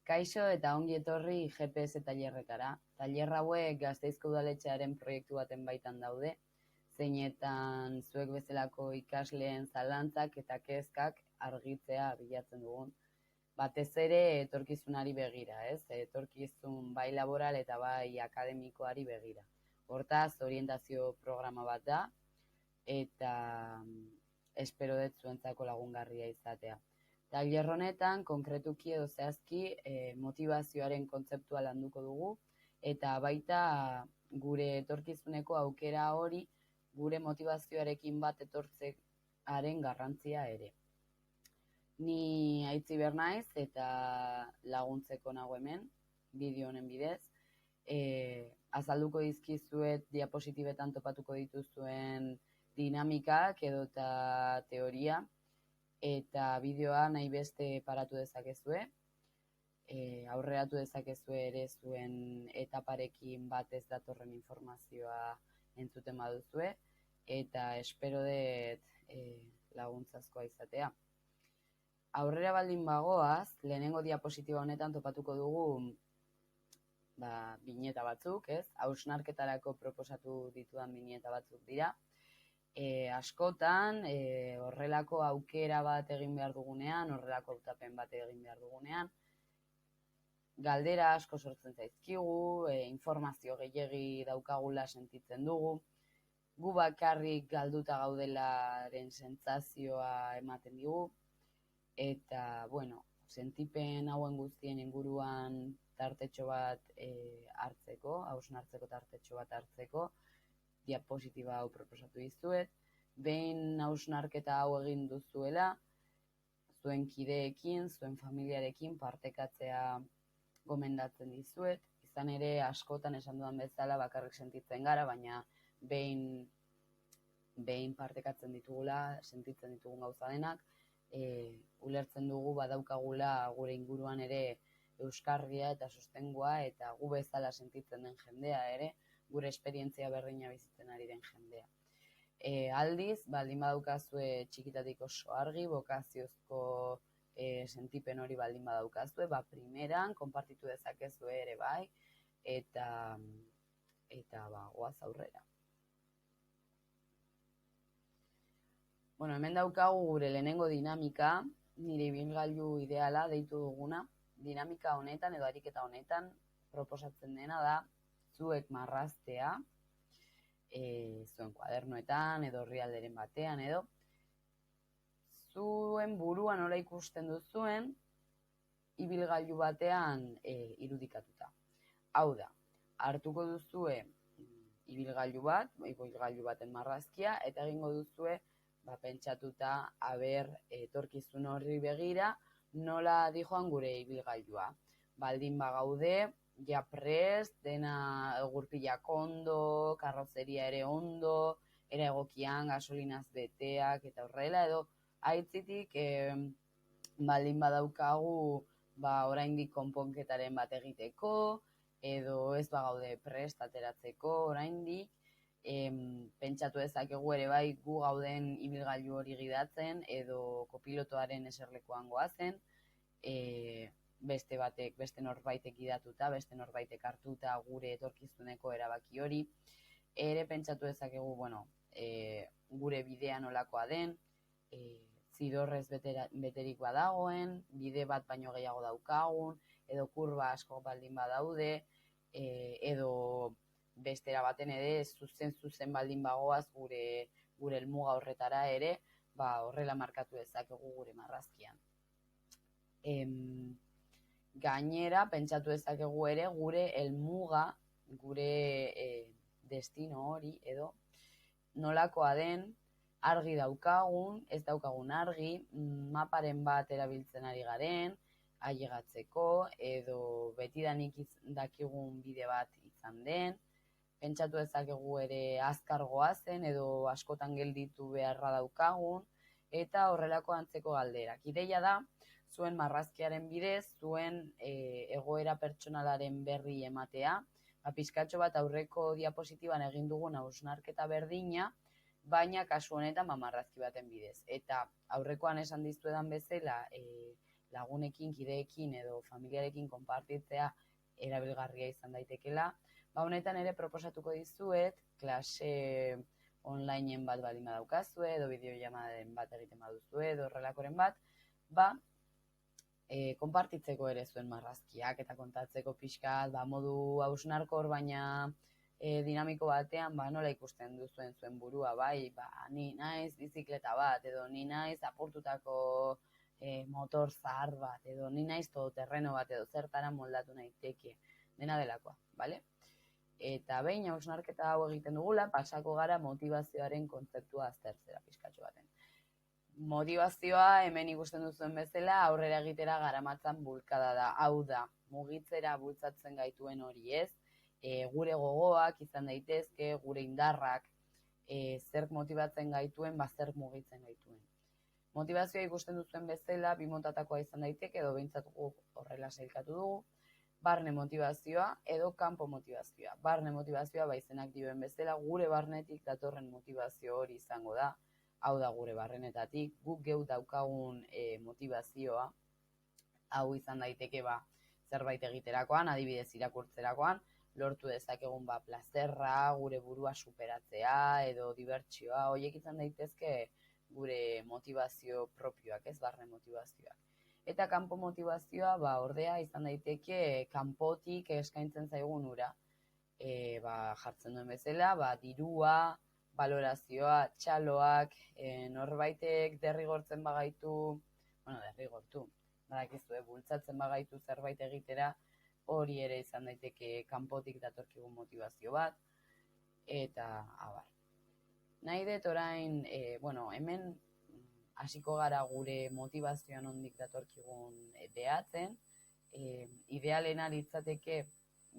Kaixo eta ongi etorri GPS tailerretara. Tailer hauek Gasteizko udaletxearen proiektu baten baitan daude, zeinetan zuek bezalako ikasleen zalantzak eta kezkak argitzea bilatzen dugun. Batez ere etorkizunari begira, etorkizun bai laboral eta bai akademikoari begira. Hortaz, orientazio programa bat da, eta espero dut zuentzako lagungarria izatea. Tailer honetan, konkretuki edo zehazki, motivazioaren kontzeptua landuko dugu, eta baita gure etorkizuneko aukera hori gure motivazioarekin bat etortzearen garrantzia ere. Ni Aitziber naiz eta laguntzeko nago hemen, bideo honen bidez. Azalduko dizkizuet diapositibetan topatuko dituzuen dinamikak edota teoria, eta bideoa nahi beste paratu dezakezue, aurreratu dezakezue ere zuen etaparekin bat ez datorren informazioa entzuten baduzue, eta espero dut laguntzazkoa izatea. Aurrera baldin bagoaz, lehenengo diapositiba honetan topatuko dugu bineta batzuk, hausnarketarako proposatu ditudan bineta batzuk dira. Askotan, horrelako aukera bat egin behar dugunean, horrelako hautapen bat egin behar dugunean, galdera asko sortzen zaizkigu, informazio gehiegi daukagula sentitzen dugu, gu bakarrik galduta gaudelaren sentsazioa ematen digu, eta, sentipen hauen guztien inguruan tartetxo bat hartzeko, hausnartzeko tartetxo bat hartzeko, diapositiba hau proposatu dizuet. Behin hausnarketa hau egin duzuela, zuen kideekin, zuen familiarekin partekatzea gomendatzen dizuet. Izan ere, askotan esan dudan bezala bakarrik sentitzen gara, baina behin partekatzen ditugula, sentitzen ditugun gauza denak, ulertzen dugu badaukagula gure inguruan ere euskarria eta sostengua, eta gu bezala sentitzen den jendea ere, gure esperientzia berdina bizitzen ari den jendea. Aldiz, baldin badaukazue txikitatik oso argi, bokaziozko sentipen hori baldin badaukazue, primeran, konpartitu dezakezue ere bai, eta goaz aurrera. Hemen daukagu gure lehenengo dinamika, nire ibilgailu ideala deitu duguna. Dinamika honetan edo ariketa honetan proposatzen dena da zuek marraztea, zuen kuadernoetan edo orrialderen batean edo, zuen buruan nola ikusten duzuen ibilgailu batean irudikatuta. Hau da, hartuko duzue ibilgailu baten marrazkia, eta egingo duzue pentsatuta etorkizun horri begira nola dijoan gure ibilgailua. Baldin bagaude, ja prest, dena gurpilak ondo, karrozeria ere ondo, era egokian, gasolinaz beteak eta horrela, edo aitzitik baldin badaukagu oraindik konponketaren bat egiteko, edo ez bagaude prest ateratzeko oraindik, pentsatu dezakegu ere bai gu gauden ibilgailu hori gidatzen edo kopilotoaren eserlekuan goazen, beste norbaitek gidatuta, beste norbaitek hartuta gure etorkizuneko erabaki hori, ere pentsatu dezakegu, gure bidea nolakoa den, zidorrez beterik badagoen, bide bat baino gehiago daukagun, edo kurba asko baldin badaude, edo bestera baten ere zuzen baldin bagoaz gure helmuga horretara ere, horrela markatu dezakegu gure marrazkian. Gainera, pentsatu dezakegu ere gure helmuga, gure destino hori edo nolakoa den, argi daukagun, ez daukagun argi, maparen bat erabiltzen ari garen, ailegatzeko, edo betidanik dakigun bide bat izan den, pentsatu dezakegu ere azkar goazen edo askotan gelditu beharra daukagun, eta horrelako antzeko galderak. Ideia da, zuen marrazkiaren bidez, zuen egoera pertsonalaren berri ematea, pizkatxo bat aurreko diapositiban egin dugun hausnarketa berdina, baina kasu honetan marrazki baten bidez. Eta aurrekoan esan dizuedan bezala, lagunekin, kideekin edo familiarekin konpartitzea erabilgarria izan daitekela. Honetan ere proposatuko dizuet, klase onlineen bat baldin badaukazue, edo bideollamaden bat egiten baduzue, edo horrelakoren bat, konpartitzeko ere zuen marrazkiak eta kontatzeko pixkat, modu hausnarkor baina dinamiko batean, nola ikusten duzuen zuen burua, ni naiz bizikleta bat, edo ni naiz apurtutako motor zahar bat, edo ni naiz todoterreno bat, edo zertara moldatu naiteke, dena delakoa, bale? Eta behin hausnarketa hau egiten dugula, pasako gara motivazioaren kontzeptua aztertzera pixkatxo baten. Motivazioa hemen ikusten duzuen bezala aurrera egitera garamatzan bulkada da, hau da, mugitzera bultzatzen gaituen hori ez, gure gogoak izan daitezke, gure indarrak, zerk motibatzen gaituen, zerk mugitzen gaituen. Motivazioa ikusten duzuen bezala, bi montatakoa izan daiteke, edo behintzat horrela sailkatu dugu, barne motivazioa edo kanpo motivazioa. Barne motivazioa izenak dioen bezala, gure barnetik datorren motivazio hori izango da, hau da gure barrenetatik, guk geu daukagun motivazioa, hau izan daiteke zerbait egiterakoan, adibidez irakurtzerakoan, lortu dezakegun plazerra, gure burua superatzea edo dibertsioa, horiek izan daitezke gure motivazio propioak, ez barne motivazioak. Eta kanpo motivazioa, ordea izan daiteke kanpotik eskaintzen zaigun ura. Jartzen duen bezala, dirua, balorazioa, txaloak, norbaitek derrigortzen bagaitu, derrigortu, badakizue, bultzatzen bagaitu zerbait egitera, hori ere izan daiteke kanpotik datorkigun motivazio bat, eta abar. Nahi dut orain, hemen hasiko gara gure motivazioan nondik datorkigun behatzen, idealena litzateke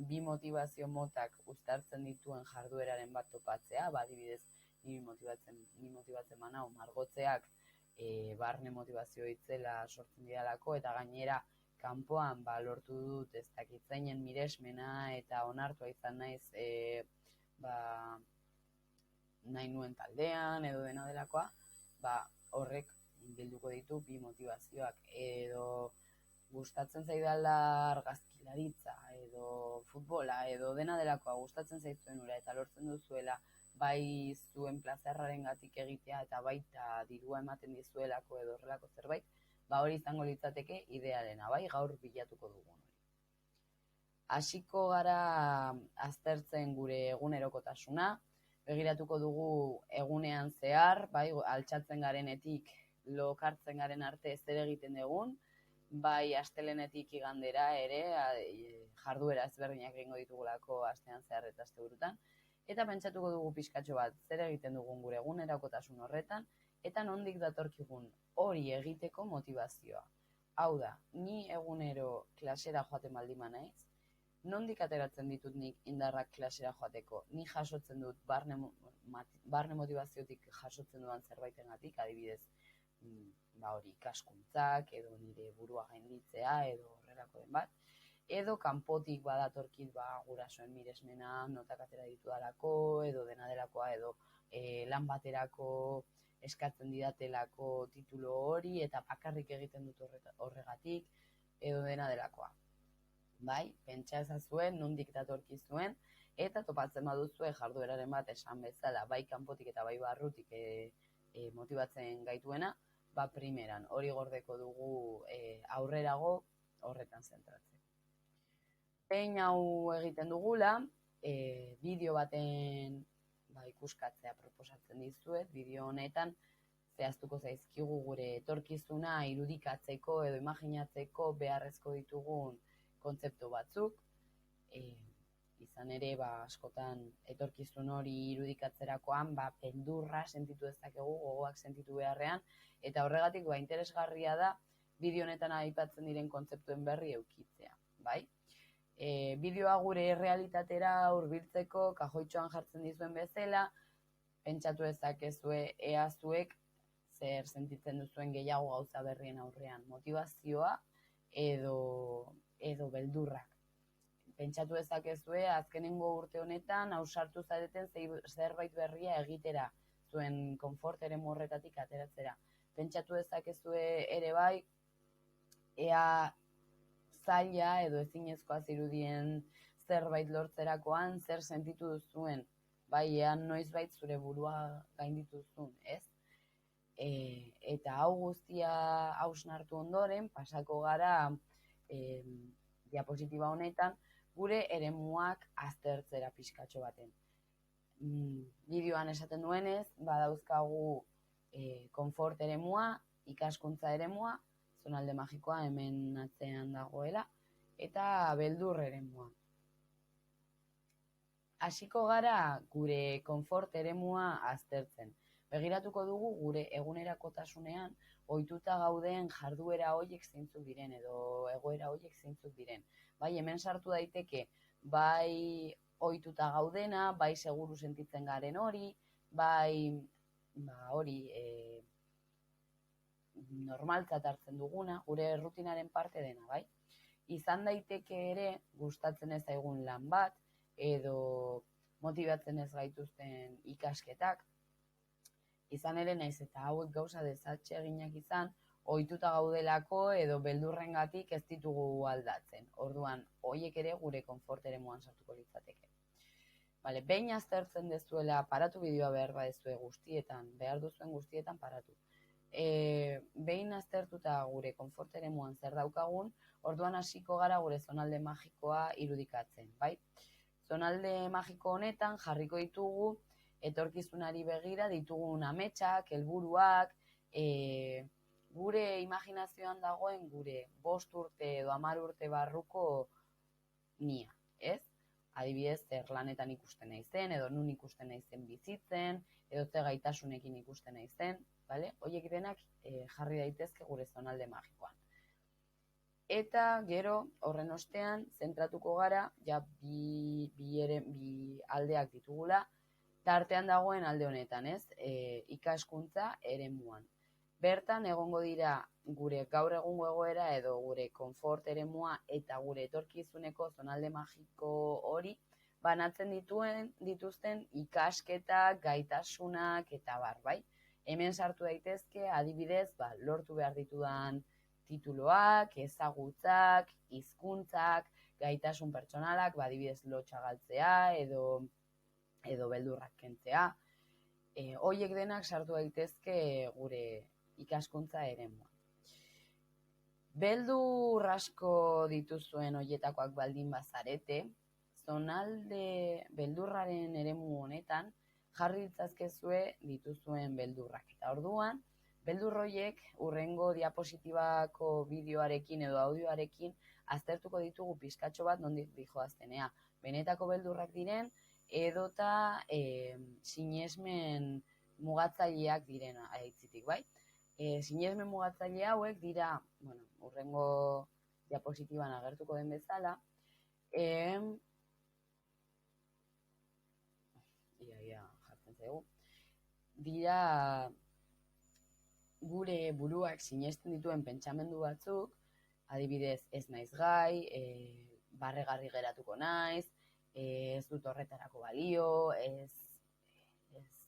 bi motivazio motak uztartzen dituen jardueraren bat topatzea, adibidez, ni motibatzen banau margotzeak barne motivazio itzela sortzen didalako, eta gainera kanpoan lortu dut ez dakitzainen miresmena eta onartua izan naiz nahi nuen taldean edo dena delakoa, horrek bilduko ditu bi motivazioak, edo gustatzen zaidala argazkilaritza edo futbola edo dena delakoa gustatzen zaizuen ura eta lortzen duzuela bai zuen plazerraren gatik egitea eta baita dirua ematen dizuelako edo horrelako zerbait, hori izango litzateke idealena, gaur bilatuko dugun hori. Hasiko gara aztertzen gure egunerokotasuna, begiratuko dugu egunean zehar, altxatzen garenetik lokartzen garen arte zer egiten dugun, astelenetik igandera ere, jarduera ezberdinak egingo ditugulako astean zehar eta asteburutan, eta pentsatuko dugu pixkatxo bat zer egiten dugun gure egunerokotasun horretan, eta nondik datorkigun hori egiteko motivazioa. Hau da, ni egunero klasera joaten baldin naiz, nondik ateratzen ditut nik indarrak klasera joateko? Ni jasotzen dut barne motivaziotik jasotzen dudan zerbaitengatik, adibidez, hori ikaskuntzak, edo nire burua gainditzea, edo horrelako den bat, edo kanpotik badatorkit gurasoen miresmena, notak atera ditudalako, edo dena delakoa, edo lan baterako eskatzen didatelako titulu hori, eta bakarrik egiten dut horregatik, edo dena delakoa. Pentsa ezazuen, nondik datorkizuen, eta topatzen baduzue jardueraren bat esan bezala, bai kanpotik eta bai barrutik motibatzen gaituena, primeran, hori gordeko dugu aurrerago horretan zentratzen. Behin hau egiten dugula, bideo baten ikuskatzea proposatzen dizuet, bideo honetan zehaztuko zaizkigu gure etorkizuna irudikatzeko edo imaginatzeko beharrezko ditugun kontzeptu batzuk, izan ere askotan etorkizun hori irudikatzerakoan beldurra sentitu dezakegu, gogoak sentitu beharrean, eta horregatik interesgarria da bideo honetan aipatzen diren kontzeptuen berri eukitzea, bai? Bideoa gure errealitatera hurbiltzeko kajoitxoan jartzen dizuen bezala, pentsatu dezakezue ea zuek zer sentitzen duzuen gehiago gauza berrien aurrean, motivazioa edo beldurrak. Pentsatu dezakezue azkenengo urte honetan ausartu zareten zerbait berria egitera, zuen konfort eremu horretatik ateratzera. Pentsatu dezakezue ere bai ea zaila edo ezinezkoa zirudien zerbait lortzerakoan zer sentitu duzuen, bai ea noizbait zure burua gainditu duzun, ez? Eta hau guztia hausnartu ondoren, pasako gara diapositiba honetan, gure eremuak aztertzera pixkatxo baten. Bideoan esaten duenez, badauzkagu konfort eremua, ikaskuntza eremua, zonalde magikoa hemen atzean dagoela, eta beldur eremua. Hasiko gara gure konfort eremua aztertzen. Begiratuko dugu gure egunerakotasunean ohituta gauden jarduera horiek zeintzuk diren edo egoera horiek zeintzuk diren. Bai, hemen sartu daiteke bai ohituta gaudena, bai seguru sentitzen garen hori, bai hori normaltzat hartzen duguna, gure rutinaren parte dena, bai? Izan daiteke ere gustatzen ez zaigun lan bat edo motibatzen ez gaituzten ikasketak, izan ere naiz eta hauek gauza desatseginak izan, ohituta gaudelako edo beldurrengatik ez ditugu aldatzen. Orduan, horiek ere gure konfort eremuan sartuko litzateke. Bale, behin aztertzen dezuela paratu bideoa behar badezue guztietan, behar duzuen guztietan paratu. Behin aztertuta gure konfort eremuan zer daukagun, orduan hasiko gara gure zonalde magikoa irudikatzen, bai? Zonalde magiko honetan jarriko ditugu etorkizunari begira ditugun ametsak, helburuak, gure imaginazioan dagoen gure 5 urte edo 10 urte barruko nia, ez? Adibidez, zer lanetan ikusten naizen, edo nun ikusten naizen bizitzen, edo ze gaitasunekin ikusten naizen, bale? Horiek denak jarri daitezke gure zonalde magikoan. Eta gero, horren ostean, zentratuko gara, ja bi aldeak ditugula, tartean dagoen alde honetan, ez? Ikaskuntza eremuan. Bertan egongo dira gure gaur egungo egoera edo gure konfort eremua eta gure etorkizuneko zonalde magiko hori banatzen dituzten ikasketak, gaitasunak eta bar, bai? Hemen sartu daitezke, adibidez, lortu behar ditudan tituloak, ezagutzak, hizkuntzak, gaitasun pertsonalak, adibidez lotsa galtzea edo beldurrak kentzea. Horiek denak sartu daitezke gure ikaskuntza eremuan. Beldur asko dituzuen horietakoak baldin bazarete, zonalde beldurraren eremu honetan jarri ditzazkezue dituzuen beldurrak. Eta orduan, beldur horiek hurrengo diapositibako bideoarekin edo audioarekin aztertuko ditugu pizkatxo bat nondik dijoaztenea. Benetako beldurrak diren, edota sinesmen mugatzaileak direna aitzitik, bai? Sinesmen mugatzaile hauek dira, hurrengo diapositiban agertuko den bezala, jartzen zaigu, dira gure buruak sinesten dituen pentsamendu batzuk, adibidez ez naiz gai, barregarri geratuko naiz, ez dut horretarako balio, ez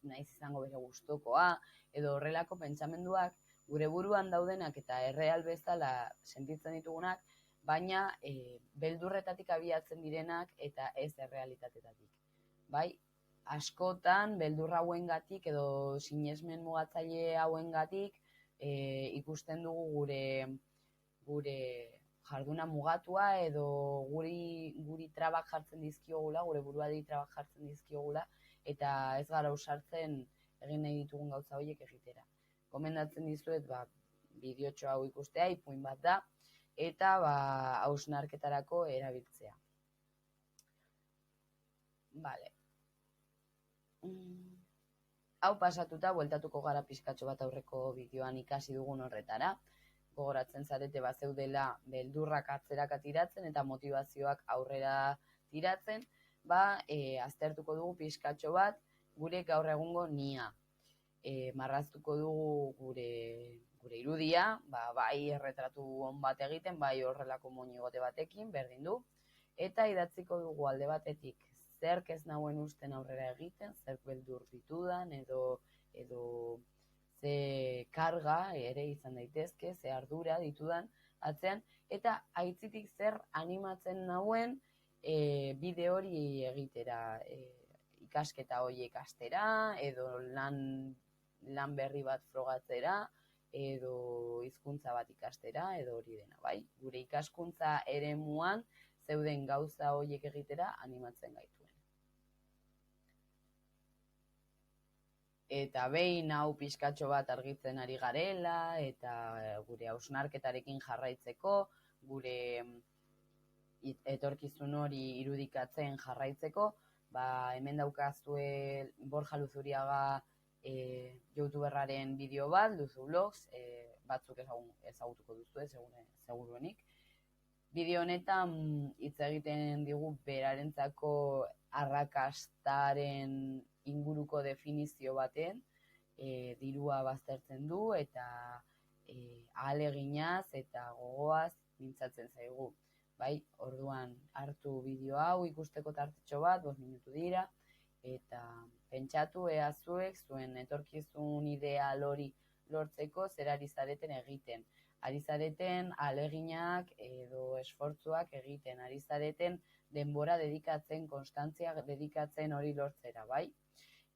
naiz izango bere gustukoa, edo horrelako pentsamenduak gure buruan daudenak eta erreal bezala sentitzen ditugunak, baina beldurretatik abiatzen direnak eta ez errealitatetatik. Bai, askotan beldur hauengatik edo sinesmen mugatzaile hauengatik ikusten dugu gure jarduna mugatua edo guri trabak jartzen dizkiogula, gure buruari trabak jartzen dizkiogula, eta ez gara ausartzen egin nahi ditugun gauza horiek egitera. Gomendatzen dizuet, bideotxo hau ikustea, ipuin bat da, eta hausnarketarako erabiltzea. Bale. Hau pasatuta, bueltatuko gara pizkatxo bat aurreko bideoan ikasi dugun horretara. Gogoratzen zarete bazeudela beldurrak atzeraka tiratzen eta motivazioak aurrera tiratzen, aztertuko dugu pizkatxo bat gure gaur egungo nia. Marraztuko dugu gure irudia, bai erretratu on bat egiten, bai horrelako moñigote batekin, berdin du, eta idatziko dugu alde batetik zerk ez nauen usten aurrera egiten, zerk beldur ditudan, edo ze karga ere izan daitezke, ze ardura ditudan atzean, eta aitzitik zer animatzen nauen bideo hori egitera, ikasketa horiek astera, edo lan berri bat frogatzera, edo hizkuntza bat ikastera, edo hori dena, bai? Gure ikaskuntza eremuan zeuden gauza horiek egitera animatzen gaituen. Eta behin hau pixkatxo bat argitzen ari garela, eta gure hausnarketarekin jarraitzeko, gure etorkizun hori irudikatzen jarraitzeko, hemen daukazue Borja Luzuriaga youtuberraren bideo bat, Luzu Vlogs, batzuk ezagutuko duzue, seguruenik. Bideo honetan hitz egiten digu berarentzako arrakastaren inguruko definizio baten, dirua baztertzen du eta ahaleginaz eta gogoaz mintzatzen zaigu. Bai, orduan hartu bideo hau ikusteko tartetxo bat, 5 minutu dira, eta pentsatu ea zuek zuen etorkizun ideal hori lortzeko zer ari zareten egiten. Ari zareten ahaleginak edo esfortzuak egiten, ari zareten denbora dedikatzen, konstantzia dedikatzen hori lortzera, bai?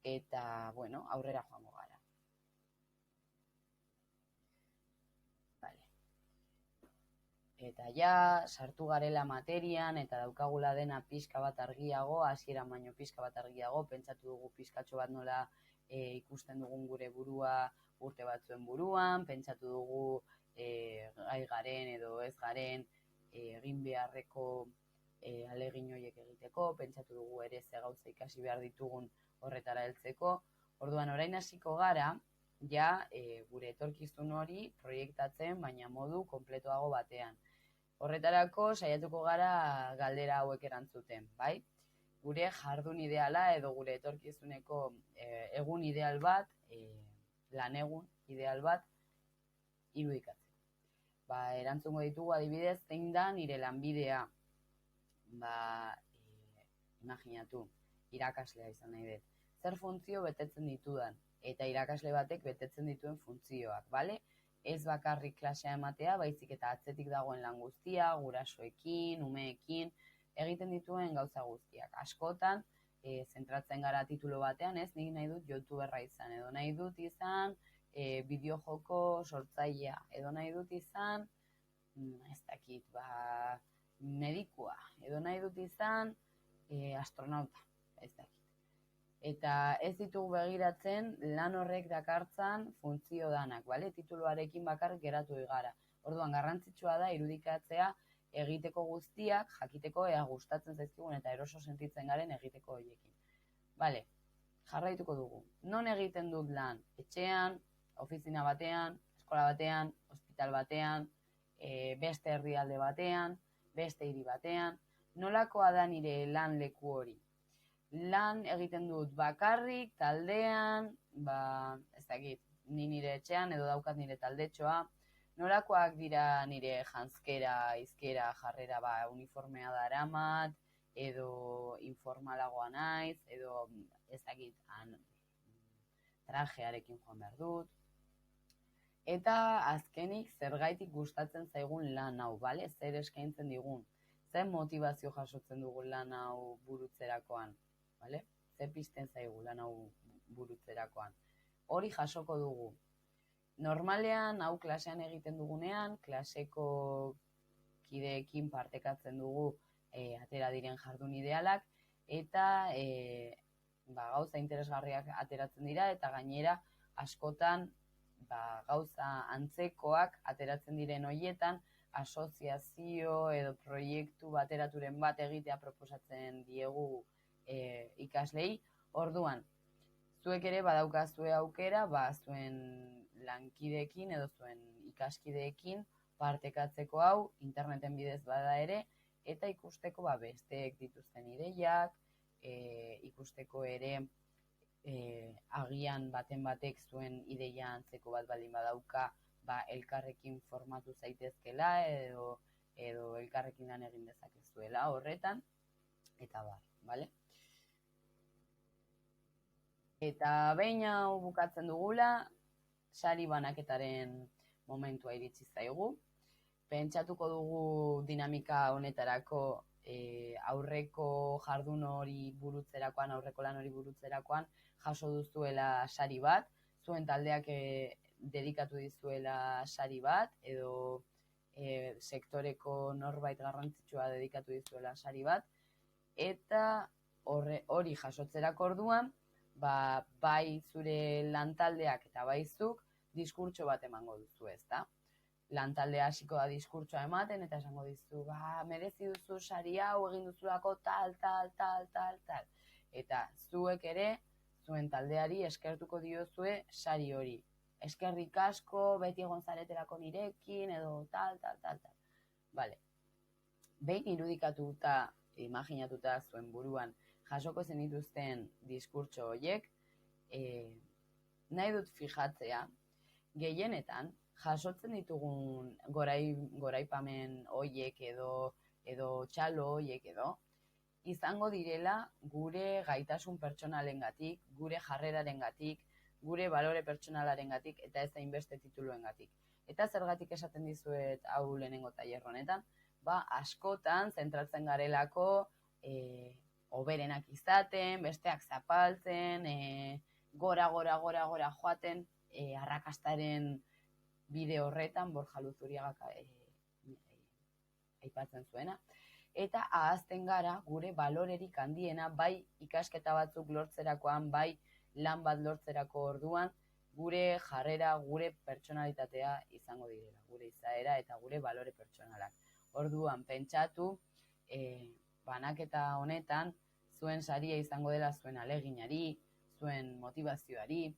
Eta, bueno, aurrera joango gara. Eta ja, sartu garela materian, eta daukagula dena pixka bat argiago, hasieran baino pixka bat argiago, pentsatu dugu pixkatxo bat nola ikusten dugun gure burua urte batzuen buruan, pentsatu dugu gai garen edo ez garen egin beharreko ahalegin horiek egiteko, pentsatu dugu ere ze gauza ikasi behar ditugun horretara heltzeko. Orduan, orain hasiko gara, ja gure etorkizun hori proiektatzen, baina modu konpletoago batean. Horretarako saiatuko gara galdera hauek erantzuten, bai? Gure jardun ideala edo gure etorkizuneko egun ideal bat, lan egun ideal bat irudikatzen. Erantzungo ditugu adibidez, zein da nire lanbidea. Imaginatu, irakaslea izan nahi dut. Zer funtzio betetzen ditudan, eta irakasle batek betetzen dituen funtzioak, bale? Ez bakarrik klasea ematea, baizik eta atzetik dagoen lan guztia, gurasoekin, umeekin, egiten dituen gauza guztiak. Askotan, zentratzen gara titulo batean, ez, nik nahi dut youtuberra izan, edo nahi dut izan bideojoko sortzailea, edo nahi dut izan, ez dakit, medikua, edo nahi dut izan astronauta, ez dakit. Eta ez ditugu begiratzen lan horrek dakartzan funtzio danak, bale? Tituluarekin bakar geratu gara. Orduan, garrantzitsua da irudikatzea egiteko guztiak, jakiteko ea gustatzen zaizkigun eta eroso sentitzen garen egiteko horiekin. Bale, jarraituko dugu. Non egiten dut lan? Etxean, ofizina batean, eskola batean, ospital batean, beste herrialde batean, beste hiri batean. Nolakoa da nire lan leku hori? Lan egiten dut bakarrik, taldean, ez dakit, ni nire etxean edo daukat nire taldetxoa. Nolakoak dira nire janzkera, izkera, jarrera, uniformea daramat, edo informalagoa naiz, edo ez dakit, trajearekin joan behar dut. Eta azkenik zergaitik gustatzen zaigun lan hau, bale? Zer eskaintzen digun, zer motivazio jasotzen dugun lan hau burutzerakoan. Vale? Zer pizten zaigu lan hau burutzerakoan. Hori jasoko dugu. Normalean, hau klasean egiten dugunean, klaseko kideekin partekatzen dugu atera diren jardun idealak, eta gauza interesgarriak ateratzen dira, eta gainera askotan gauza antzekoak ateratzen diren horietan, asoziazio edo proiektu bateraturen bat egitea proposatzen diegu ikaslei. Orduan, zuek ere badaukazue aukera, zuen lankideekin edo zuen ikaskideekin partekatzeko hau, interneten bidez bada ere, eta ikusteko besteek dituzten ideiak, ikusteko ere agian baten batek zuen ideia antzeko bat baldin badauka, elkarrekin formatu zaitezkela edo elkarrekin lan egin dezakezuela horretan, eta bale? Eta behin hau bukatzen dugula, sari banaketaren momentua iritsi zaigu. pentsatuko dugu dinamika honetarako aurreko jardun hori burutzerakoan, aurreko lan hori burutzerakoan, jaso duzuela sari bat, zuen taldeak dedikatu dizuela sari bat, edo sektoreko norbait garrantzitsua dedikatu dizuela sari bat, eta hori jasotzerako orduan, bai zure lantaldeak eta bai zuk diskurtso bat emango duzu, ezta? Lantaldea hasiko da diskurtsoa ematen eta esango dizu, merezi duzu sari hau egin duzulako tal. Eta zuek ere, zuen taldeari eskertuko diozue sari hori. Eskerrik asko, beti egon zareterako nirekin, edo tal. Vale. Behin irudikatuta, imaginatuta zuen buruan, jasoko zenituzten diskurtso horiek, nahi dut fijatzea, gehienetan, jasotzen ditugun goraipamen horiek edo txalo horiek edo, izango direla gure gaitasun pertsonalengatik, gure jarrerarengatik, gure balore pertsonalarengatik eta ez hainbeste tituluengatik. Eta zergatik esaten dizuet hau lehenengo tailer honetan, askotan zentratzen garelako hoberenak izaten, besteak zapaltzen, gora joaten, arrakastaren bide horretan, Borja Luzuriagak aipatzen zuena, eta ahazten gara gure balorerik handiena, bai ikasketa batzuk lortzerakoan, bai lan bat lortzerako orduan, gure jarrera, gure pertsonalitatea izango direla, gure izaera eta gure balore pertsonalak. Orduan, pentsatu, banaketa honetan, zuen saria izango dela zuen aleginari, zuen motivazioari,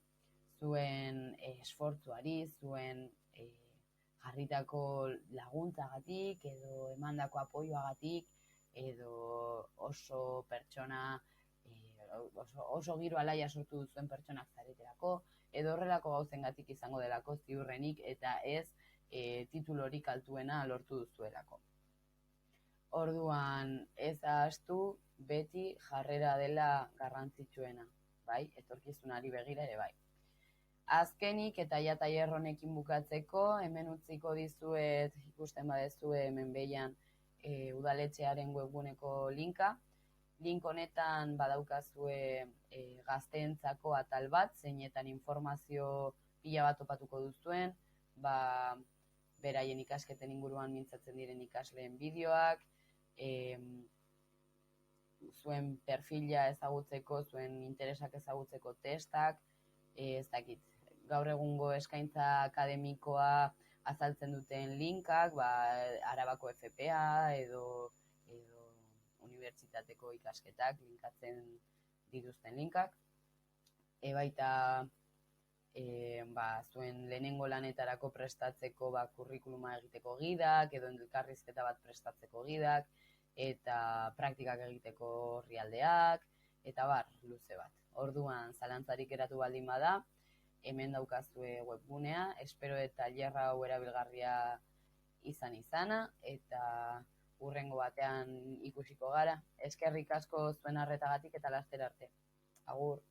zuen esfortzuari, zuen jarritako laguntzagatik, edo emandako apoioagatik, edo oso pertsona, oso giro alaia sortu duzuen pertsonak zareterako, edo horrelako gauzengatik izango delako ziurrenik, eta ez titulorik altuena lortu duzuelako. Orduan, ez ahaztu, beti jarrera dela garrantzitsuena, bai, etorkizunari begira ere bai. Azkenik eta ja tailer honekin bukatzeko, hemen utziko dizuet, ikusten badezue hemen behian udaletxearen webguneko linka. Link honetan badaukazue gazteentzako atal bat, zeinetan informazio pila bat topatuko duzuen, beraien ikasketen inguruan mintzatzen diren ikasleen bideoak, zuen perfila ezagutzeko, zuen interesak ezagutzeko testak, ez dakit, gaur egungo eskaintza akademikoa azaltzen duten linkak, Arabako FPA edo unibertsitateko ikasketak linkatzen dituzten linkak. Baita zuen lehenengo lanetarako prestatzeko kurrikuluma egiteko gidak, edo elkarrizketa bat prestatzeko gidak, eta praktikak egiteko orrialdeak, eta luze bat. Orduan, zalantzarik eratu baldin bada, hemen daukazue webgunea, espero eta tailerra hau erabilgarria izana, eta hurrengo batean ikusiko gara. Eskerrik asko zuen arretagatik eta laster arte. Agur!